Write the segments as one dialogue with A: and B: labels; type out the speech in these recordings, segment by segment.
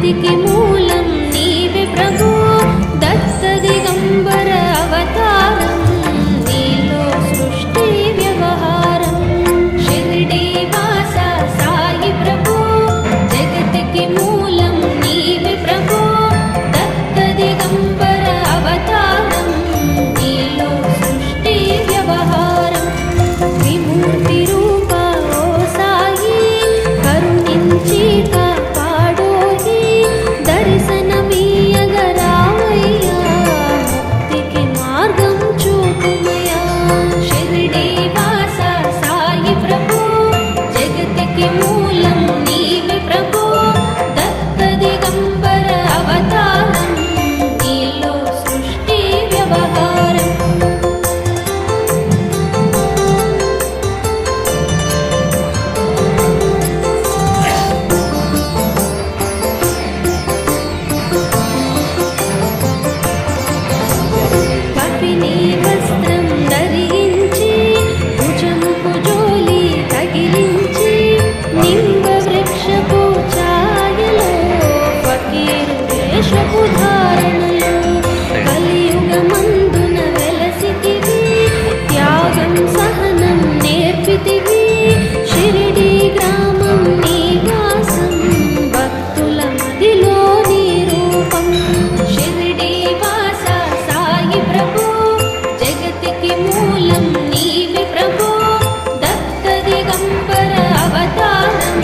A: జగతికి మూలం నీవే ప్రభు, దత్త దిగంబర అవతారం, నీలో సృష్టి వ్యవహారం. షిరిడి వాస సాయి ప్రభు, జగతికి మూలం నీవే ప్రభు, దత్త దిగంబర అవతారం, నీలో సృష్టి వ్యవహారం. విమూర్తి రూప ఓ సాయి, కరుణించి కాపాడోయి, దర్శనమీయగరావయ్యా, ముక్తికి మార్గం చూపుమయ్యా. షిరిడి వాస సాయి ప్రభు, జగతికి మూలం నీవే ప్రభు, దత్త దిగంబర అవతారం, నీలో సృష్టి వ్యవహారం. కపిని వస్త్రం ధరించి, భుజముకు జోలి తగిలించి, నింబ వృక్షపు ఛాయలో, ఫకీరు వేషపు ధారణలో, కలియుగమందున వెలసితివి, త్యాగం సహనం నేర్పితివి. షిరిడి గ్రామం నీ వాసం, భక్తుల మదిలో నీ రూపం. షిరిడి వాస సాయి ప్రభు, జగతికి మూలం నీవే ప్రభు, దత్త దిగంబర అవతారం,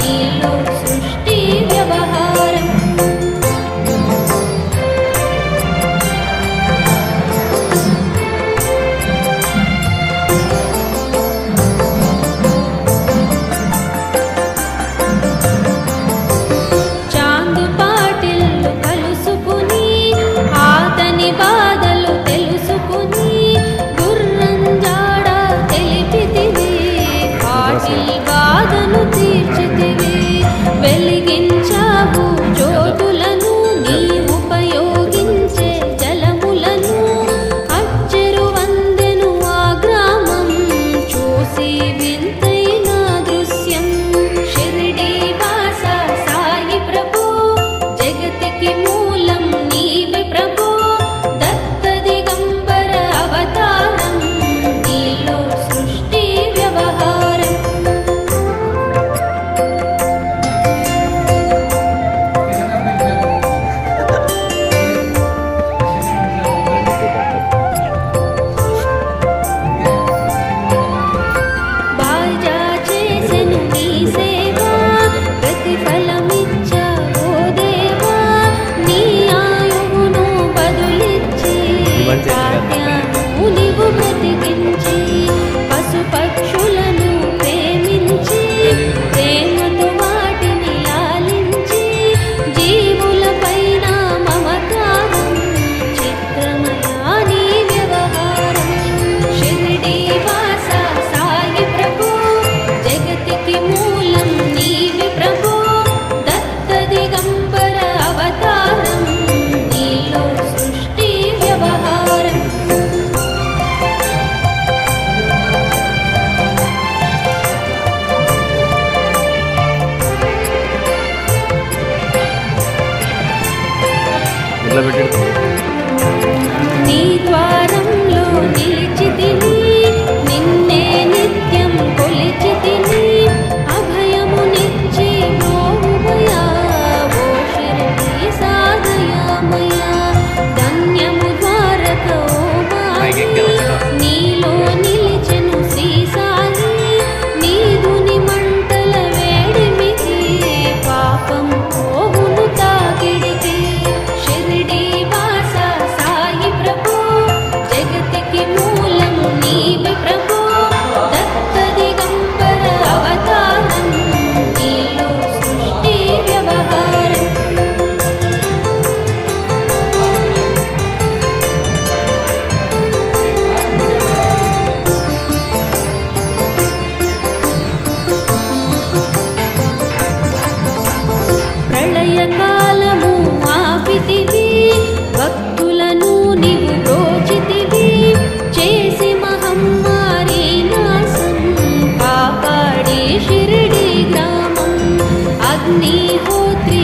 A: నీలో సృష్టి వ్యవహారం. చాందు పాటిల్లు కలుసుకుని, ఆతని బాధలు తెలుసుకుని, గుర్రం జాడ తెలిపితివి, పాటిల్ బాధను తీర్చితివి. వెలిగించావు జ్యోతులను, నీ ఉపయోగించే జలములను, అచ్చెరు వందెను ఆ గ్రామం, చూసి వింతైన దృశ్యం. షిరిడి వాస సాయి ప్రభు, జగతికి మూలం నీవే ప్రభు, దత్త దిగంబర అవతారం, నీలో సృష్టి వ్యవహారం. బాజా చేసెను నీ సేవ, ప్రతిఫలమిచ్చావో దేవా, నీ ఆయువును బదులిచ్చి, తాత్యాను నీవు బ్రతికించి, పశుపక్షులను ప్రేమించి, ప్రేమతో వాటిని లాలించి, జీవులపైన మమకారం, చిత్రమయా నీ వ్యవహారం. షిరిడి వాస సాయి ప్రభు, జగతికి మూలం నీవే ప్రభు, దత్త దిగంబర అవతారం, నీలో సృష్టి వ్యవహారం.
B: ఇట్లా పెట్టి
A: నీ ద్వారంలో నిలిచితిని, నిన్నే నిత్యం కొలిచితిని, అభయమునిచ్చి బ్రోవుమయా, ఓ షిరిడి సాదయామయా. ధన్యము ద్వారక ఓ మాయి, నీలో నిలిచెను శ్రీ సాయి, నీదుని మంటల వేడిమికి, పాపం పోవును తాకిడికి. షిరిడి వాస సాయి ప్రభు, జగతికి మూలం నీవే ప్రభు, దత్త దిగంబర అవతారం, నీలో సృష్టి వ్యవహారం. ప్రళయకాలము ఆపితివి, భక్తులను నీవు బ్రోచితివి, చేసి మహమ్మారి నాశం, కాపాడి షిరిడి గ్రామం. అగ్నిహోత్రి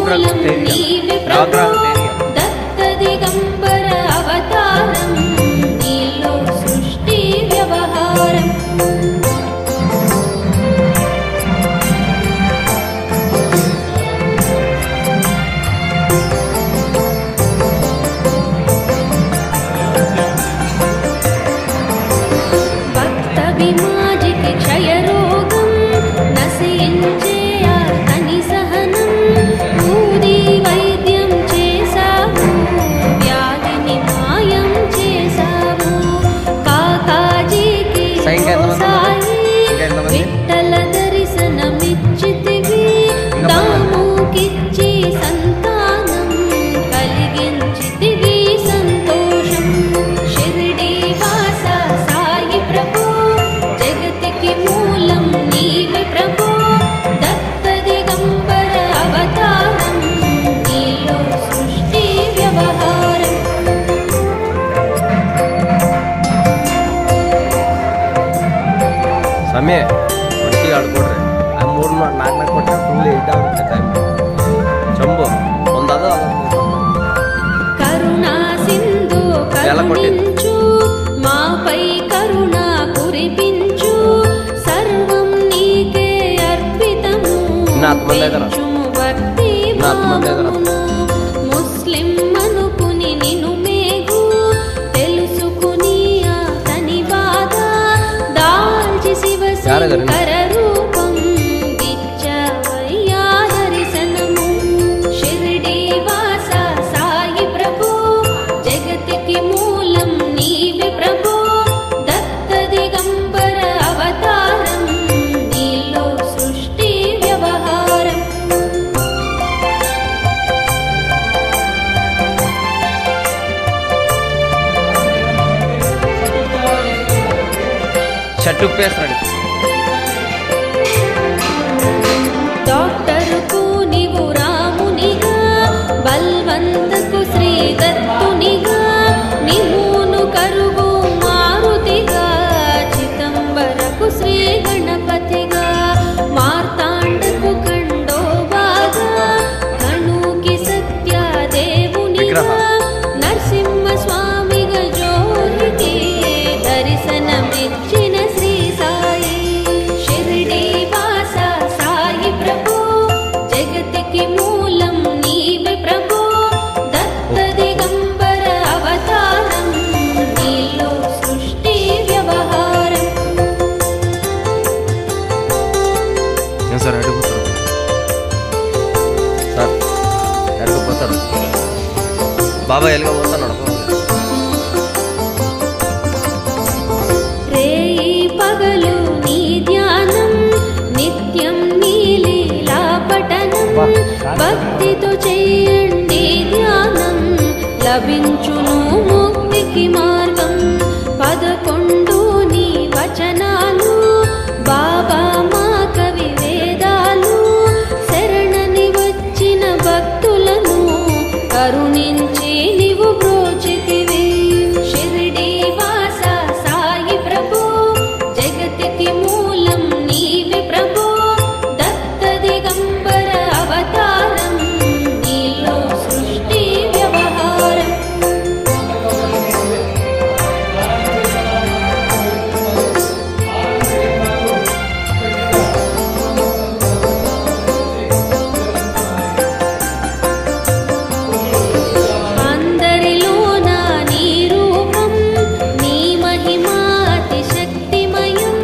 A: నీవే ప్రభు దత్త దిగంబర అవతారం నీలో సృష్టి వ్యవహారం భక్త విమాజికి క్షయరోగం నశించే అతని సహనం ఊది వైద్యం చేశావు వ్యాధిని మాయం చేశావు కాకాజీకి సాయి విఠల దర్శనమిచ్చితివి దాముకిచ్చి సంతానం కలిగించితివి సంతోషం షిరిడి వాస సాయి ప్రభు జగతికి మూలం నీవే ప్రభు దత్త దిగంబర అవతారం నీలో సృష్టి వ్యవహారం
B: ಸಮಯ ಒಟ್ಟಿಗೆ ಆಡ್ಕೊಡ್ರಿ ಆ ಮೂರು ನಾಲ್ಕು ಕೊಟ್ಟರೆ ಫುಲ್ ಇದಾಗುತ್ತೆ ಟೈಮ್ ಚಂಬು ಒಂದದು
A: కరుణా సింధు కరుణించు మాపై కరుణ కురిపించు సర్వం నీకే అర్పితము పెంచుము భక్తి భావమును ముస్లిం అనుకుని నిను మేగు తెలుసుకుని అతని బాధ దాల్చి శివశంకర రూపం ఇచ్చవయ్యా దర్శనము షిరిడి వాస సాయి ప్రభు జగతికి మూలం నీవే ప్రభు దత్త దిగంబర అవతారం నీలో సృష్టి వ్యవహారం
B: షట్టుకు పేస్తాడు
A: డాక్టరుకు నీవు రామునిగా బల్వంతకు శ్రీ దత్తునిగా నిమూను కరువు మారుతిగా చిదంబరకు శ్రీ గణపతిగా మార్తాండకు ఖండోబాగా ధనుకి సత్యదేవునిగా నరసింహ స్వామిగా జోహికి దర్శనమిచ్చిన శ్రీ సాయి షిరిడి వాస సాయి ప్రభు జగతికి మూలం నీవే ప్రభు దత్త దిగంబర అవతారం నీలో సృష్టి వ్యవహారం
B: ఏం సార్ అడిగిపోతారు సార్ అడిగిపోతారు బాబా ఎలాగపోతున్నాడు
A: రేయి పగలు నీ ధ్యానం నిత్యం నీ లీలా పఠనం భక్తితో చేయండి ధ్యానం లభించును ముక్తికి మార్గం 11 నీ వచనాలు బాబా మా కవి వేదాలు శరణని వచ్చిన భక్తులను కరుణించి నీవు బ్రోచితివి షిరిడి వాస సాయి ప్రభు జగతికి మూలం నీవే ప్రభు దత్త దిగంబర అవతారం నీలో సృష్టి వ్యవహారం అందరిలోన నీ రూపం నీ మహిమ అతి శక్తిమయం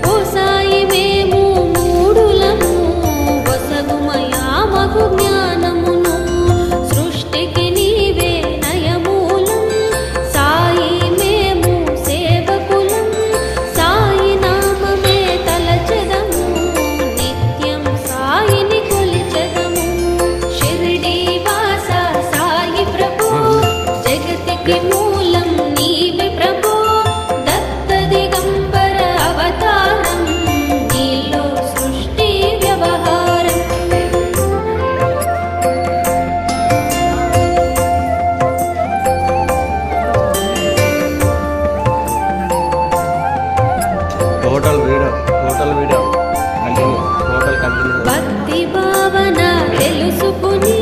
A: ఓ సాయి మేము మూడులము వసగుమయా మగు జ్ఞానమును సృష్టికి నీవే నయమూలం సాయి మేము సేవకులం సాయి నామమే తలచెదము నిత్యం సాయిని కొలిచెదము షిరిడి వాస సాయి ప్రభు జగతికి మూలం నీవే ప్రభు దత్త దిగంబర అవతారం నీలో సృష్టి వ్యవహారం
B: టోటల్ వీడియో కంటిన్యూ
A: భక్తి భావన తెలుసుకుని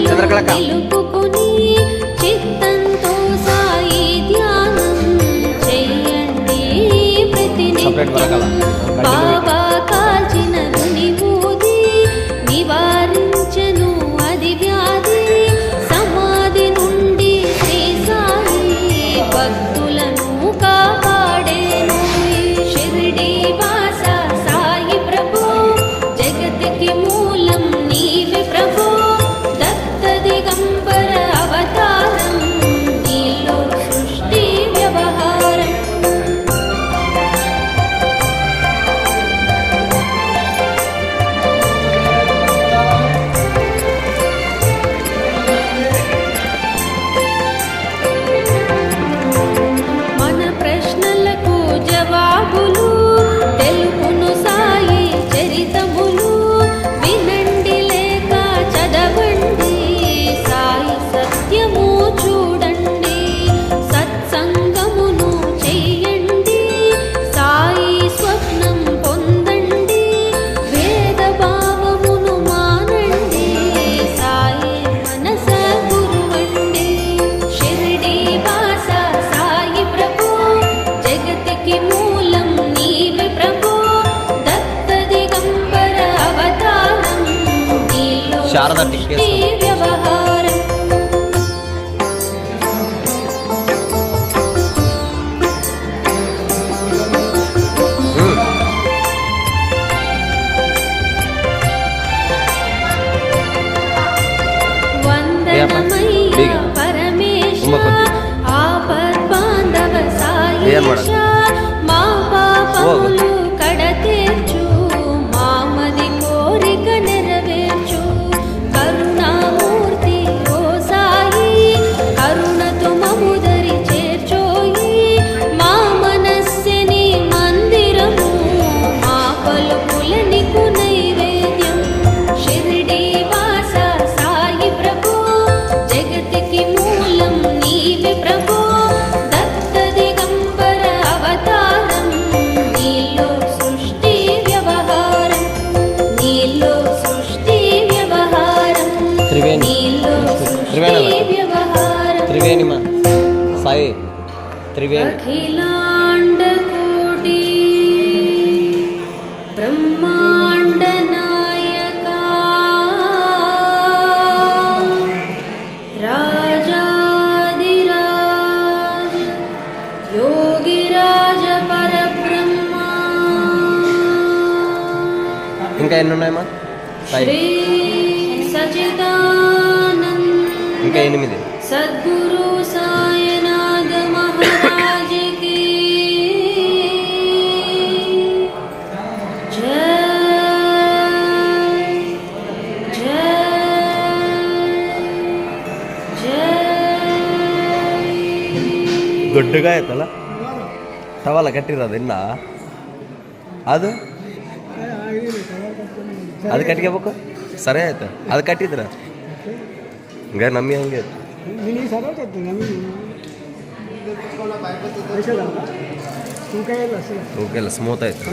B: చంద్రకళక్క.
A: నిలుపుకుని చిత్తంతో సాయి ధ్యానం చెయ్యండి
B: Separate వరకల.
A: ప్రతినిత్యం. బాబా కాల్చిన ధుని ఊది నివారించెను అది వ్యాధి. సమాధి నుండి శ్రీ సాయి భక్తులను కాపాడేను. షిరిడి వాస సాయి ప్రభు జగతికి మూలం నీవే ప్రభు. దత్త దిగంబర అవతారం నీలో సృష్టి వ్యవహారం. మన ప్రశ్నలకు జవాబులు తెలుపును సాయి చరితములు. వినండి లేక చదవండి సాయి సత్యము చూడండి. సత్సంగమును చెయ్యండి సాయి స్వప్నం పొందండి. వేద భావమును మానండి సాయి మనస గురువండి. షిరిడి వాస సాయి ప్రభు జగతికి మూలం నీవే ప్రభు. దత్త దిగంబర అవతారం నీలో
B: శారద
A: సృష్టి
B: టిక్కేశ్వర.
A: వ్యవహారం. వందనమయ్య
B: ಬೇಗ.
A: పరమేశ
B: ತುಂಬ ಕೊದ್ದಿ.
A: ఆపద్బాంధవ
B: ಏನ್ ಮಾಡೋದು?
A: సాయేಶ. మా పాపములు కడతీర్చు మామది కోరిక నెరవేర్చు. కరుణామూర్తి ఓ సాయి కరుణతో మముదరి చేర్చోయి. మా మనస్సుని మందిరము మా పలుకుల నీకు నైవేద్యం. షిరిడి వాస సాయి ప్రభు జగతికి మూలం నీవే ప్రభు. దత్త దిగంబర అవతారం నీలో సృష్టి వ్యవహారం. నీలో సృష్టి వ్యవహారం.
B: త్రివేణి.
A: నీలో సృష్టి
B: త్రివేణి.
A: వ్యవహారం.
B: త్రివేణిమా సాయి త్రివేణి.
A: అఖిలాండ కోటి బ్రహ్మాండ నాయక రాజాదిరాజ యోగిరాజ పరబ్రహ్మ
B: ఇంకా ఎన్ని ఉన్నాయమ్మా సాయి?
A: శ్రీ సచిదానంద
B: ఇంకా 8.
A: సద్గురు సాయినాథ మహారాజ్ की जय जय जय.
B: ದೊಡ್ಡಗ ಆಯ್ತಲ್ಲ ಟವಲ ಕಟ್ಟಿರೋದು ಇನ್ನ ಅದು ಅದು ಕಟ್ಕೋಬೇಕು. ಸರಿ ಆಯ್ತು ಅದು ಕಟ್ಟಿದ್ರ ಹಿಂಗ ನಮ್ಮಿ ಹಂಗೆ ಓಕೆ ಎಲ್ಲ ಸ್ಮೂತ್ ಆಯ್ತು.